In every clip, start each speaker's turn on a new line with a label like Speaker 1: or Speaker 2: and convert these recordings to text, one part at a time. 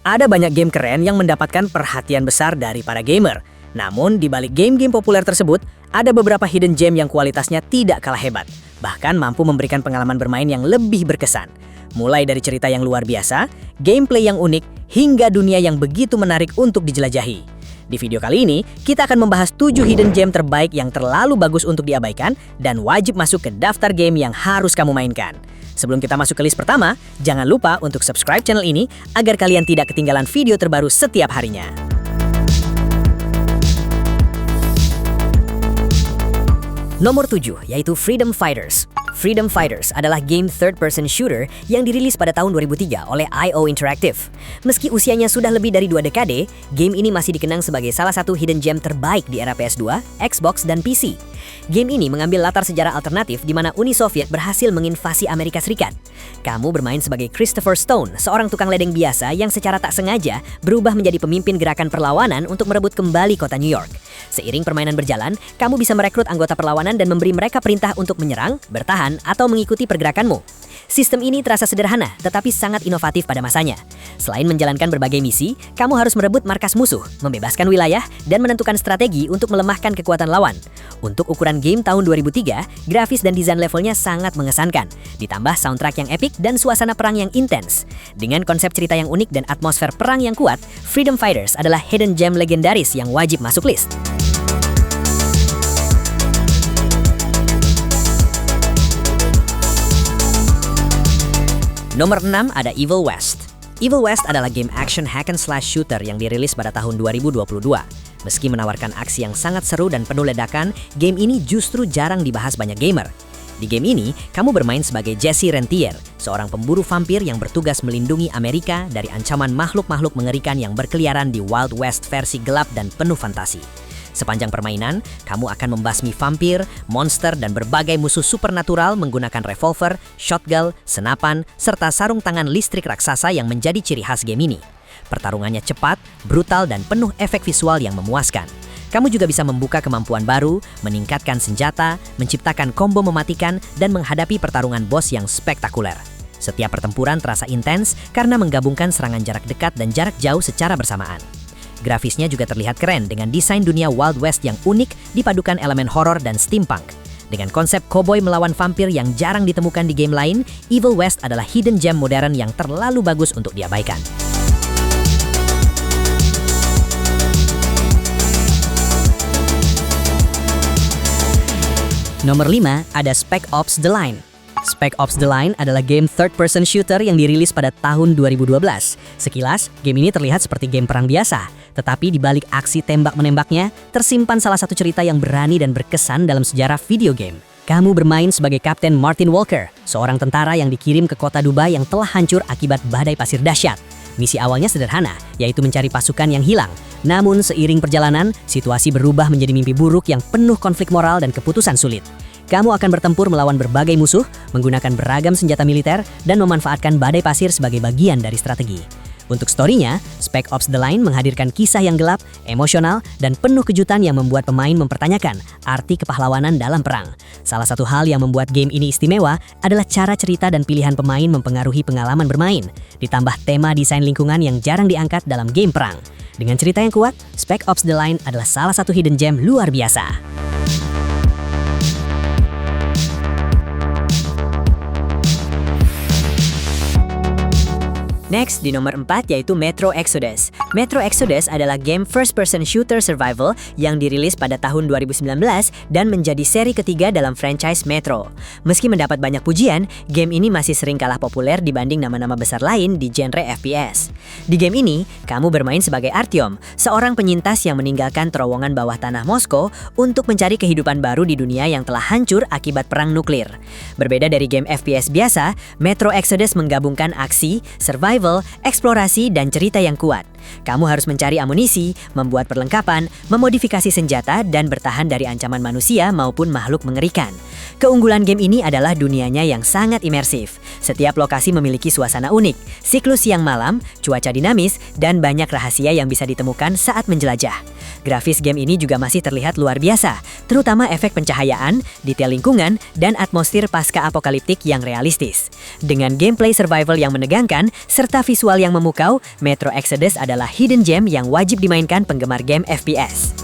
Speaker 1: Ada banyak game keren yang mendapatkan perhatian besar dari para gamer. Namun, di balik game-game populer tersebut, ada beberapa hidden gem yang kualitasnya tidak kalah hebat, bahkan mampu memberikan pengalaman bermain yang lebih berkesan. Mulai dari cerita yang luar biasa, gameplay yang unik, hingga dunia yang begitu menarik untuk dijelajahi. Di video kali ini, kita akan membahas 7 hidden gem terbaik yang terlalu bagus untuk diabaikan dan wajib masuk ke daftar game yang harus kamu mainkan. Sebelum kita masuk ke list pertama, jangan lupa untuk subscribe channel ini agar kalian tidak ketinggalan video terbaru setiap harinya. Nomor 7, yaitu Freedom Fighters. Freedom Fighters adalah game third-person shooter yang dirilis pada tahun 2003 oleh IO Interactive. Meski usianya sudah lebih dari 2 dekade, game ini masih dikenang sebagai salah satu hidden gem terbaik di era PS2, Xbox, dan PC. Game ini mengambil latar sejarah alternatif di mana Uni Soviet berhasil menginvasi Amerika Serikat. Kamu bermain sebagai Christopher Stone, seorang tukang ledeng biasa yang secara tak sengaja berubah menjadi pemimpin gerakan perlawanan untuk merebut kembali kota New York. Seiring permainan berjalan, kamu bisa merekrut anggota perlawanan dan memberi mereka perintah untuk menyerang, bertahan, atau mengikuti pergerakanmu. Sistem ini terasa sederhana, tetapi sangat inovatif pada masanya. Selain menjalankan berbagai misi, kamu harus merebut markas musuh, membebaskan wilayah, dan menentukan strategi untuk melemahkan kekuatan lawan. Untuk ukuran game tahun 2003, grafis dan desain levelnya sangat mengesankan, ditambah soundtrack yang epik dan suasana perang yang intens. Dengan konsep cerita yang unik dan atmosfer perang yang kuat, Freedom Fighters adalah hidden gem legendaris yang wajib masuk list. Nomor 6 ada Evil West. Evil West adalah game action hack and slash shooter yang dirilis pada tahun 2022. Meski menawarkan aksi yang sangat seru dan penuh ledakan, game ini justru jarang dibahas banyak gamer. Di game ini, kamu bermain sebagai Jesse Rentier, seorang pemburu vampir yang bertugas melindungi Amerika dari ancaman makhluk-makhluk mengerikan yang berkeliaran di Wild West versi gelap dan penuh fantasi. Sepanjang permainan, kamu akan membasmi vampir, monster, dan berbagai musuh supernatural menggunakan revolver, shotgun, senapan, serta sarung tangan listrik raksasa yang menjadi ciri khas game ini. Pertarungannya cepat, brutal, dan penuh efek visual yang memuaskan. Kamu juga bisa membuka kemampuan baru, meningkatkan senjata, menciptakan combo mematikan, dan menghadapi pertarungan boss yang spektakuler. Setiap pertempuran terasa intens karena menggabungkan serangan jarak dekat dan jarak jauh secara bersamaan. Grafisnya juga terlihat keren dengan desain dunia Wild West yang unik dipadukan elemen horor dan steampunk. Dengan konsep cowboy melawan vampir yang jarang ditemukan di game lain, Evil West adalah hidden gem modern yang terlalu bagus untuk diabaikan. Nomor 5 ada Spec Ops: The Line. Spec Ops: The Line adalah game third-person shooter yang dirilis pada tahun 2012. Sekilas, game ini terlihat seperti game perang biasa, tetapi di balik aksi tembak-menembaknya, tersimpan salah satu cerita yang berani dan berkesan dalam sejarah video game. Kamu bermain sebagai Kapten Martin Walker, seorang tentara yang dikirim ke kota Dubai yang telah hancur akibat badai pasir dahsyat. Misi awalnya sederhana, yaitu mencari pasukan yang hilang. Namun seiring perjalanan, situasi berubah menjadi mimpi buruk yang penuh konflik moral dan keputusan sulit. Kamu akan bertempur melawan berbagai musuh, menggunakan beragam senjata militer, dan memanfaatkan badai pasir sebagai bagian dari strategi. Untuk story-nya, Spec Ops: The Line menghadirkan kisah yang gelap, emosional, dan penuh kejutan yang membuat pemain mempertanyakan arti kepahlawanan dalam perang. Salah satu hal yang membuat game ini istimewa adalah cara cerita dan pilihan pemain mempengaruhi pengalaman bermain, ditambah tema desain lingkungan yang jarang diangkat dalam game perang. Dengan cerita yang kuat, Spec Ops: The Line adalah salah satu hidden gem luar biasa. Next, di nomor 4 yaitu Metro Exodus. Metro Exodus adalah game first-person shooter survival yang dirilis pada tahun 2019 dan menjadi seri ketiga dalam franchise Metro. Meski mendapat banyak pujian, game ini masih sering kalah populer dibanding nama-nama besar lain di genre FPS. Di game ini, kamu bermain sebagai Artyom, seorang penyintas yang meninggalkan terowongan bawah tanah Moskow untuk mencari kehidupan baru di dunia yang telah hancur akibat perang nuklir. Berbeda dari game FPS biasa, Metro Exodus menggabungkan aksi, survival, eksplorasi, dan cerita yang kuat. Kamu harus mencari amunisi, membuat perlengkapan, memodifikasi senjata, dan bertahan dari ancaman manusia maupun makhluk mengerikan. Keunggulan game ini adalah dunianya yang sangat imersif. Setiap lokasi memiliki suasana unik, siklus siang malam, cuaca dinamis, dan banyak rahasia yang bisa ditemukan saat menjelajah. Grafis game ini juga masih terlihat luar biasa, terutama efek pencahayaan, detail lingkungan, dan atmosfer pasca apokaliptik yang realistis. Dengan gameplay survival yang menegangkan, serta visual yang memukau, Metro Exodus adalah hidden gem yang wajib dimainkan penggemar game FPS.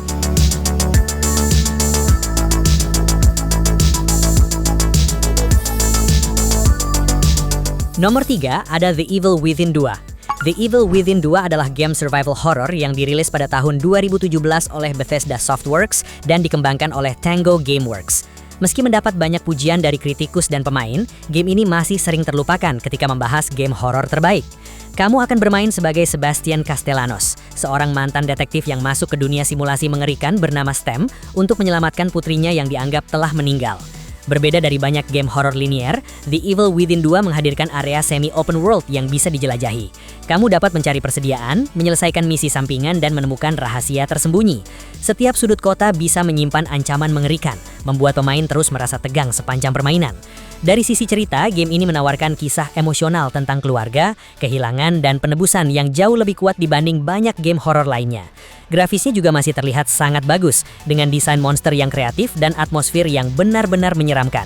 Speaker 1: Nomor 3 ada The Evil Within 2. The Evil Within 2 adalah game survival horror yang dirilis pada tahun 2017 oleh Bethesda Softworks dan dikembangkan oleh Tango Gameworks. Meski mendapat banyak pujian dari kritikus dan pemain, game ini masih sering terlupakan ketika membahas game horor terbaik. Kamu akan bermain sebagai Sebastian Castellanos, seorang mantan detektif yang masuk ke dunia simulasi mengerikan bernama STEM untuk menyelamatkan putrinya yang dianggap telah meninggal. Berbeda dari banyak game horror linier, The Evil Within 2 menghadirkan area semi-open world yang bisa dijelajahi. Kamu dapat mencari persediaan, menyelesaikan misi sampingan, dan menemukan rahasia tersembunyi. Setiap sudut kota bisa menyimpan ancaman mengerikan, membuat pemain terus merasa tegang sepanjang permainan. Dari sisi cerita, game ini menawarkan kisah emosional tentang keluarga, kehilangan, dan penebusan yang jauh lebih kuat dibanding banyak game horor lainnya. Grafisnya juga masih terlihat sangat bagus, dengan desain monster yang kreatif dan atmosfer yang benar-benar menyeramkan.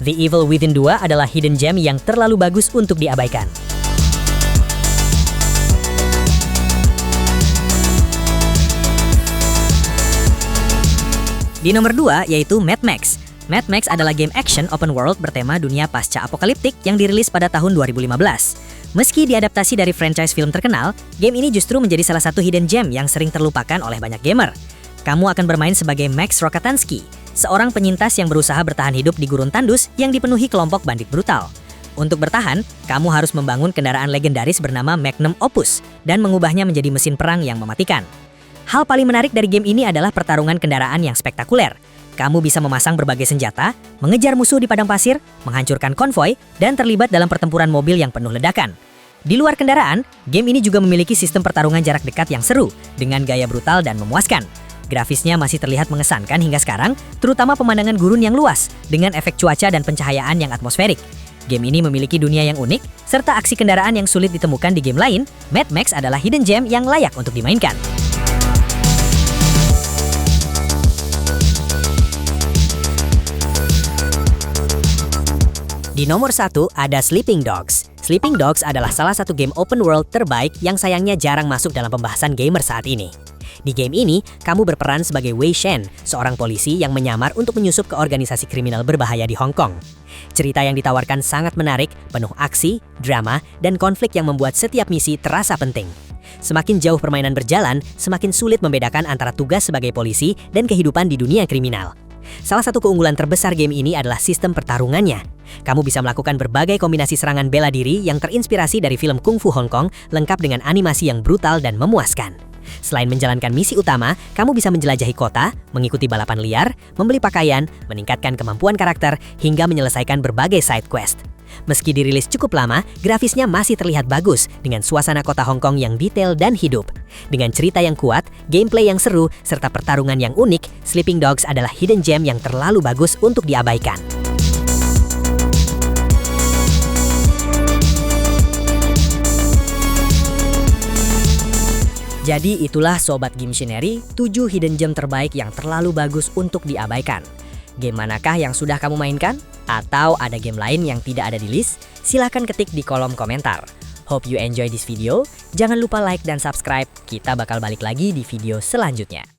Speaker 1: The Evil Within 2 adalah hidden gem yang terlalu bagus untuk diabaikan. Di nomor 2 yaitu Mad Max. Mad Max adalah game action open world bertema dunia pasca apokaliptik yang dirilis pada tahun 2015. Meski diadaptasi dari franchise film terkenal, game ini justru menjadi salah satu hidden gem yang sering terlupakan oleh banyak gamer. Kamu akan bermain sebagai Max Rokatansky, seorang penyintas yang berusaha bertahan hidup di gurun tandus yang dipenuhi kelompok bandit brutal. Untuk bertahan, kamu harus membangun kendaraan legendaris bernama Magnum Opus dan mengubahnya menjadi mesin perang yang mematikan. Hal paling menarik dari game ini adalah pertarungan kendaraan yang spektakuler. Kamu bisa memasang berbagai senjata, mengejar musuh di padang pasir, menghancurkan konvoi, dan terlibat dalam pertempuran mobil yang penuh ledakan. Di luar kendaraan, game ini juga memiliki sistem pertarungan jarak dekat yang seru, dengan gaya brutal dan memuaskan. Grafisnya masih terlihat mengesankan hingga sekarang, terutama pemandangan gurun yang luas, dengan efek cuaca dan pencahayaan yang atmosferik. Game ini memiliki dunia yang unik, serta aksi kendaraan yang sulit ditemukan di game lain. Mad Max adalah hidden gem yang layak untuk dimainkan. Di nomor 1 ada Sleeping Dogs. Sleeping Dogs adalah salah satu game open world terbaik yang sayangnya jarang masuk dalam pembahasan gamer saat ini. Di game ini, kamu berperan sebagai Wei Shen, seorang polisi yang menyamar untuk menyusup ke organisasi kriminal berbahaya di Hong Kong. Cerita yang ditawarkan sangat menarik, penuh aksi, drama, dan konflik yang membuat setiap misi terasa penting. Semakin jauh permainan berjalan, semakin sulit membedakan antara tugas sebagai polisi dan kehidupan di dunia kriminal. Salah satu keunggulan terbesar game ini adalah sistem pertarungannya. Kamu bisa melakukan berbagai kombinasi serangan bela diri yang terinspirasi dari film Kung Fu Hong Kong, lengkap dengan animasi yang brutal dan memuaskan. Selain menjalankan misi utama, kamu bisa menjelajahi kota, mengikuti balapan liar, membeli pakaian, meningkatkan kemampuan karakter, hingga menyelesaikan berbagai side quest. Meski dirilis cukup lama, grafisnya masih terlihat bagus dengan suasana kota Hong Kong yang detail dan hidup. Dengan cerita yang kuat, gameplay yang seru, serta pertarungan yang unik, Sleeping Dogs adalah hidden gem yang terlalu bagus untuk diabaikan. Jadi itulah Sobat Gimtionary, 7 hidden gem terbaik yang terlalu bagus untuk diabaikan. Game manakah yang sudah kamu mainkan? Atau ada game lain yang tidak ada di list? Silahkan ketik di kolom komentar. Hope you enjoy this video. Jangan lupa like dan subscribe. Kita bakal balik lagi di video selanjutnya.